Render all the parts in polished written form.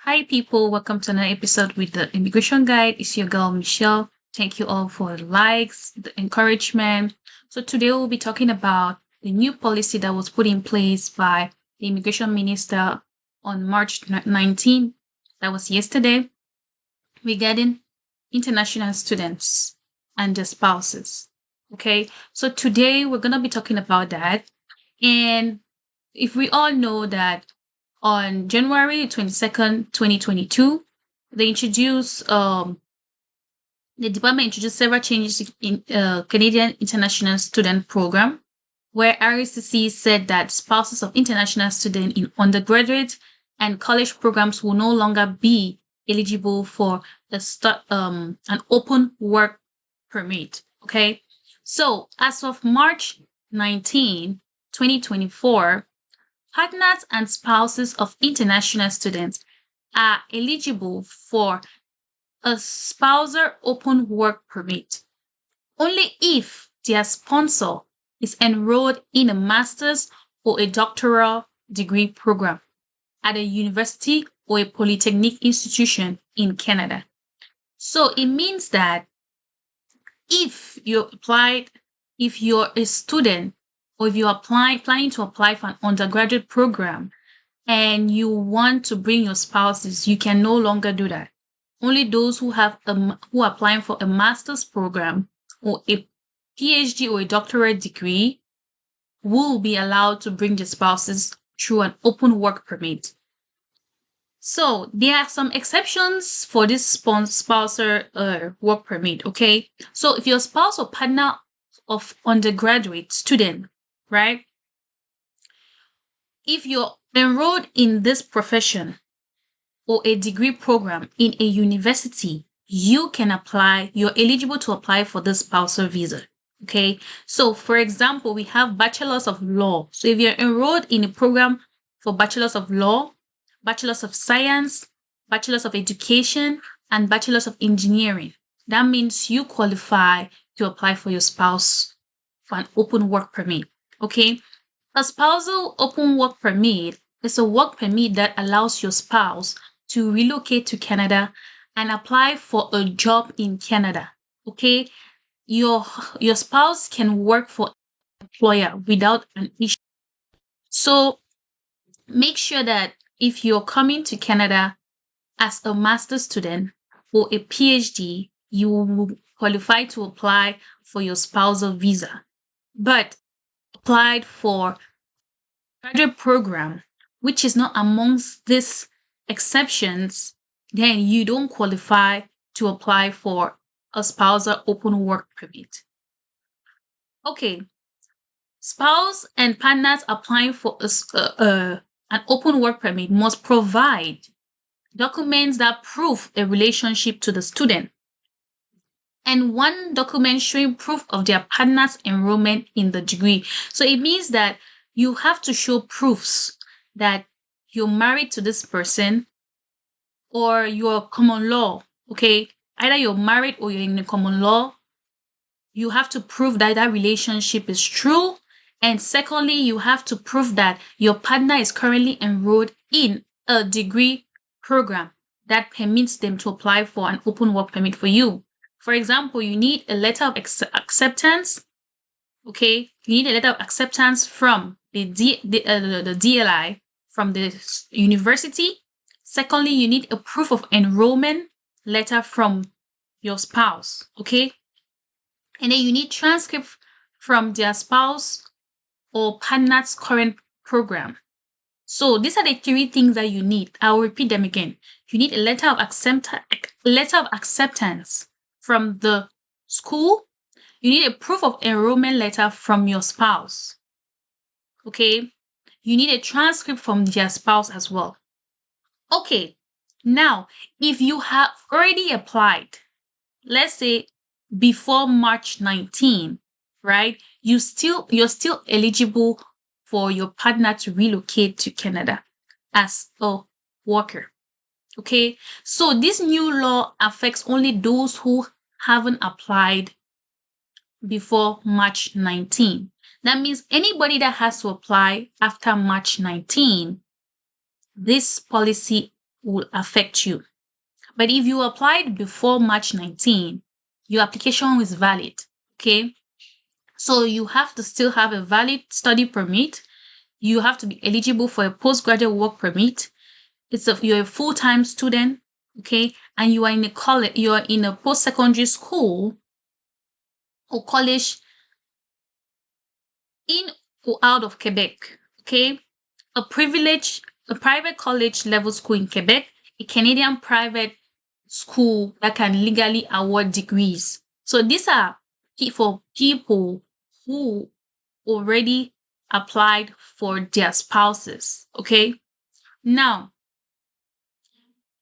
Hi, people. Welcome to another episode with the Immigration Guide. It's your girl, Michelle. Thank you all for the likes, the encouragement. So, today we'll be talking about the new policy that was put in place by the Immigration Minister on March 19. That was yesterday, regarding international students and their spouses. Okay, so today we're going to be talking about that. And if we all know that on January 22nd, 2022, they introduced the department introduced several changes in Canadian International Student Program, where IRCC said that spouses of international students in undergraduate and college programs will no longer be eligible for an open work permit. Okay, so as of March 19, 2024, partners and spouses of international students are eligible for a spousal open work permit only if their sponsor is enrolled in a master's or a doctoral degree program at a university or a polytechnic institution in Canada. So it means that if you're a student or if you're planning to apply for an undergraduate program and you want to bring your spouses, you can no longer do that. Only those who are applying for a master's program or a PhD or a doctorate degree will be allowed to bring their spouses through an open work permit. So there are some exceptions for this spousal work permit, okay? So if your spouse or partner of undergraduate student, right? If you're enrolled in this profession or a degree program in a university, you're eligible to apply for the spousal visa. Okay. So for example, we have bachelors of law. So if you're enrolled in a program for bachelors of law, bachelors of science, bachelors of education, and bachelors of engineering, that means you qualify to apply for your spouse for an open work permit. Okay. A spousal open work permit is a work permit that allows your spouse to relocate to Canada and apply for a job in Canada. Okay, your spouse can work for an employer without an issue. So make sure that if you're coming to Canada as a master's student or a PhD, you will qualify to apply for your spousal visa. But applied for graduate program, which is not amongst these exceptions, then you don't qualify to apply for a spousal open work permit. Okay, spouse and partners applying for an open work permit must provide documents that prove a relationship to the student and one document showing proof of their partner's enrollment in the degree. So it means that you have to show proofs that you're married to this person or you're common law. Okay, either you're married or you're in a common law. You have to prove that that relationship is true. And secondly, you have to prove that your partner is currently enrolled in a degree program that permits them to apply for an open work permit for you. For example, you need a letter of acceptance. Okay, you need a letter of acceptance from the DLI from the university. Secondly, you need a proof of enrollment letter from your spouse. Okay, and then you need transcript from their spouse or partner's current program. So these are the three things that you need. I'll repeat them again. You need a letter of acceptance from the school. You need a proof of enrollment letter from your spouse. Okay. You need a transcript from their spouse as well. Okay. Now, if you have already applied, let's say before March 19, right? You're still eligible for your partner to relocate to Canada as a worker. Okay. So this new law affects only those who haven't applied before March 19. That means anybody that has to apply after March 19, this policy will affect you. But if you applied before March 19, your application is valid. Okay. So you have to still have a valid study permit. You have to be eligible for a postgraduate work permit. You're a full-time student, okay, and you are in a college, you are in a post-secondary school or college in or out of Quebec, okay? A private college level school in Quebec, a Canadian private school that can legally award degrees. So these are for people who already applied for their spouses, okay? Now,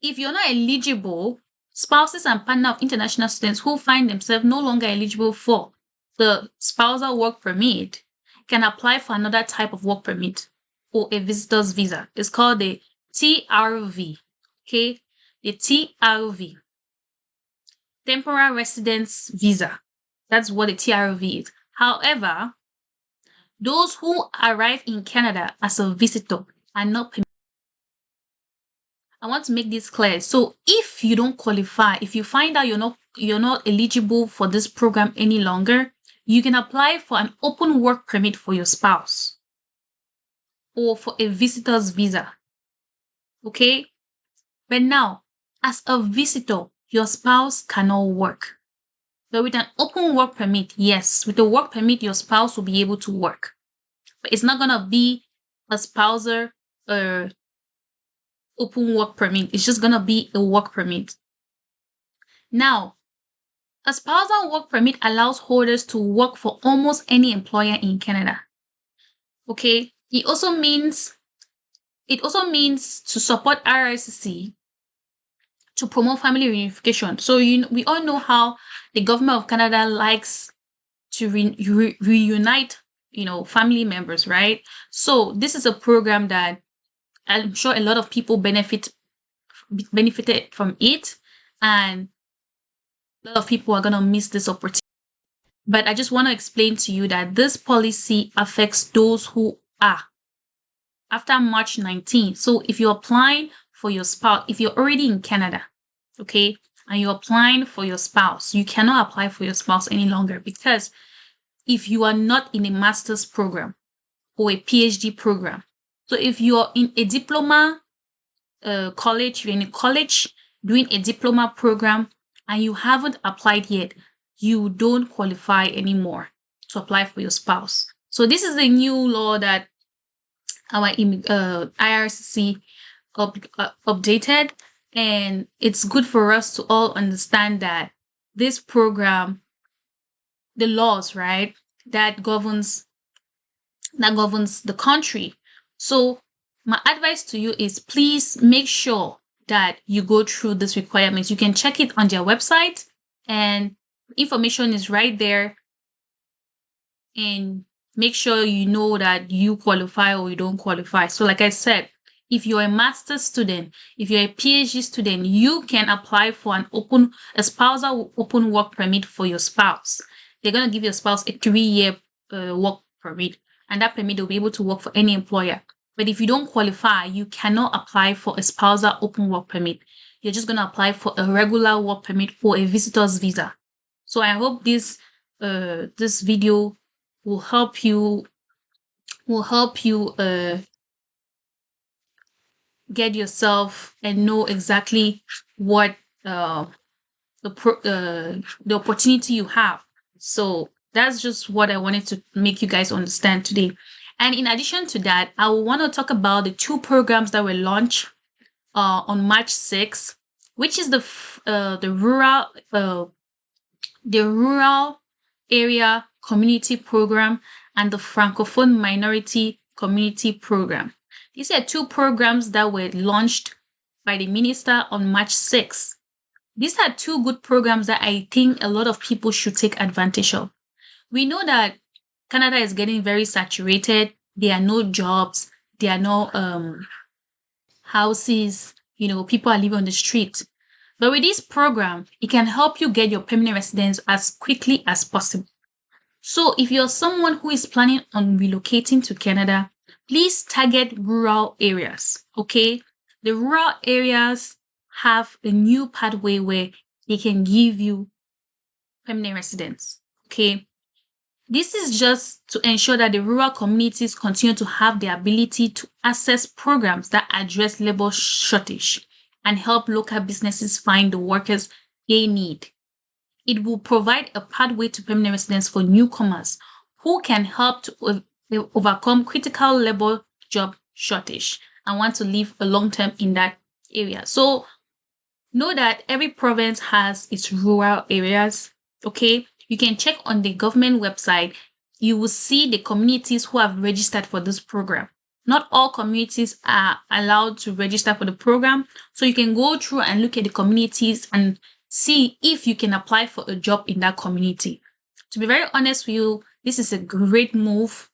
if you're not eligible, spouses and partner of international students who find themselves no longer eligible for the spousal work permit can apply for another type of work permit or a visitor's visa. It's called the TRV. Okay, the TRV, temporary residence visa. That's what the TRV is. However, those who arrive in Canada as a visitor are not permitted. I want to make this clear. So if you don't qualify, if you find out you're not eligible for this program any longer, you can apply for an open work permit for your spouse or for a visitor's visa. Okay? But now, as a visitor, your spouse cannot work. But with an open work permit, yes, with a work permit, your spouse will be able to work. But it's not gonna be a spousal open work permit. It's just gonna be a work permit. Now, a spousal work permit allows holders to work for almost any employer in Canada. Okay, it also means to support IRCC to promote family reunification. So we all know how the government of Canada likes to reunite, family members, right? So this is a program that I'm sure a lot of people benefited from it, and a lot of people are gonna miss this opportunity. But I just want to explain to you that this policy affects those who are after March 19. So if you're applying for your spouse, if you're already in Canada, okay, and you're applying for your spouse, you cannot apply for your spouse any longer, because if you are not in a master's program or a PhD program, so if you're in a diploma college, you're in a college doing a diploma program and you haven't applied yet, you don't qualify anymore to apply for your spouse. So this is a new law that our IRCC updated, and it's good for us to all understand that this program, the laws, right, that governs the country. So my advice to you is, please make sure that you go through these requirements. You can check it on their website, and information is right there, and make sure you know that you qualify or you don't qualify. So like I said, if you're a master's student, if you're a PhD student, you can apply for a spousal open work permit for your spouse. They're going to give your spouse a 3-year work permit, and that permit will be able to work for any employer. But if you don't qualify, you cannot apply for a spousal open work permit. You're just going to apply for a regular work permit or a visitor's visa. So I hope this video will help you get yourself and know exactly what the opportunity you have. So that's just what I wanted to make you guys understand today. And in addition to that, I want to talk about the 2 programs that were launched on March 6th, which is the rural area community program and the Francophone minority community program. These are 2 programs that were launched by the minister on March 6th. These are 2 good programs that I think a lot of people should take advantage of. We know that Canada is getting very saturated. There are no jobs. There are no houses. People are living on the street. But with this program, it can help you get your permanent residence as quickly as possible. So if you're someone who is planning on relocating to Canada, please target rural areas, okay? The rural areas have a new pathway where they can give you permanent residence. Okay. This is just to ensure that the rural communities continue to have the ability to access programs that address labor shortage and help local businesses find the workers they need. It will provide a pathway to permanent residence for newcomers who can help to overcome critical labor job shortage and want to live a long term in that area. So know that every province has its rural areas. Okay, you can check on the government website. You will see the communities who have registered for this program. Not all communities are allowed to register for the program. So you can go through and look at the communities and see if you can apply for a job in that community. To be very honest with you, this is a great move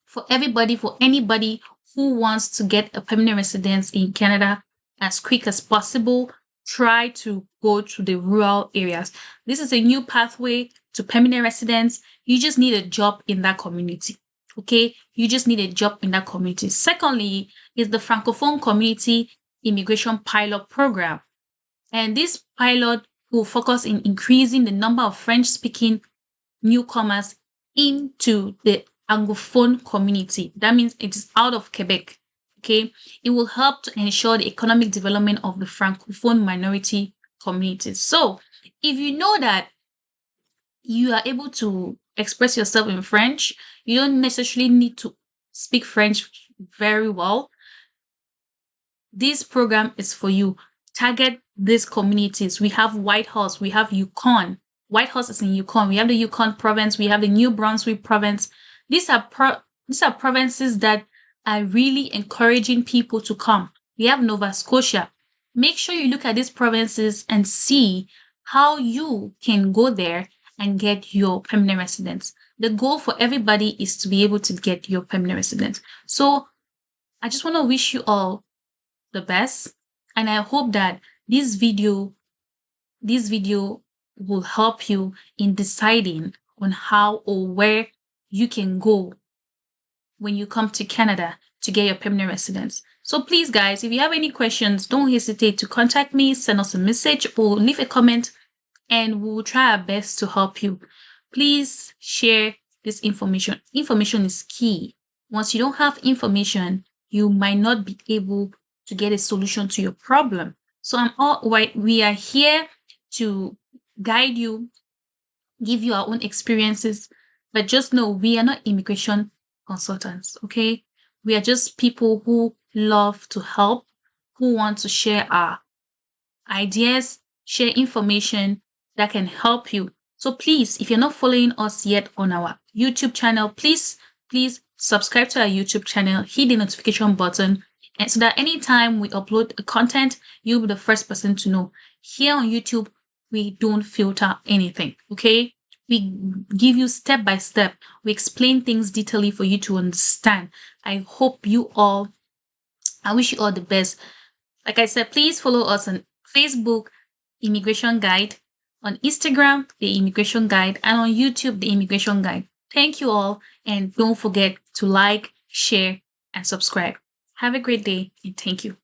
for everybody, for anybody who wants to get a permanent residence in Canada as quick as possible. Try to go to the rural areas. This is a new pathway to permanent residence. You just need a job in that community. Okay, you just need a job in that community. Secondly, is the Francophone Community Immigration Pilot Program. And this pilot will focus in increasing the number of French-speaking newcomers into the Anglophone community. That means it is out of Quebec. Okay, it will help to ensure the economic development of the Francophone minority communities. So, if you know that you are able to express yourself in French, you don't necessarily need to speak French very well. This program is for you. Target these communities. We have Whitehorse, we have Yukon. Whitehorse is in Yukon. We have the Yukon province. We have the New Brunswick province. These are provinces that are really encouraging people to come. We have Nova Scotia. Make sure you look at these provinces and see how you can go there and get your permanent residence. The goal for everybody is to be able to get your permanent residence. So I just want to wish you all the best, and I hope that this video will help you in deciding on how or where you can go when you come to Canada to get your permanent residence. So please, guys, if you have any questions, don't hesitate to contact me, send us a message, or leave a comment, and we will try our best to help you. Please share this information. Information is key. Once you don't have information, you might not be able to get a solution to your problem. So we are here to guide you, give you our own experiences, but just know we are not immigration consultants, okay? We are just people who love to help, who want to share our ideas, share information that can help you. So please, if you're not following us yet on our YouTube channel, please subscribe to our YouTube channel, hit the notification button, and so that anytime we upload a content, you'll be the first person to know. Here on YouTube, we don't filter anything, okay? We give you step by step. We explain things detailedly for you to understand. I wish you all the best. Like I said, please follow us on Facebook, Immigration Guide, on Instagram, the Immigration Guide, and on YouTube, the Immigration Guide. Thank you all, and don't forget to like, share, and subscribe. Have a great day, and thank you.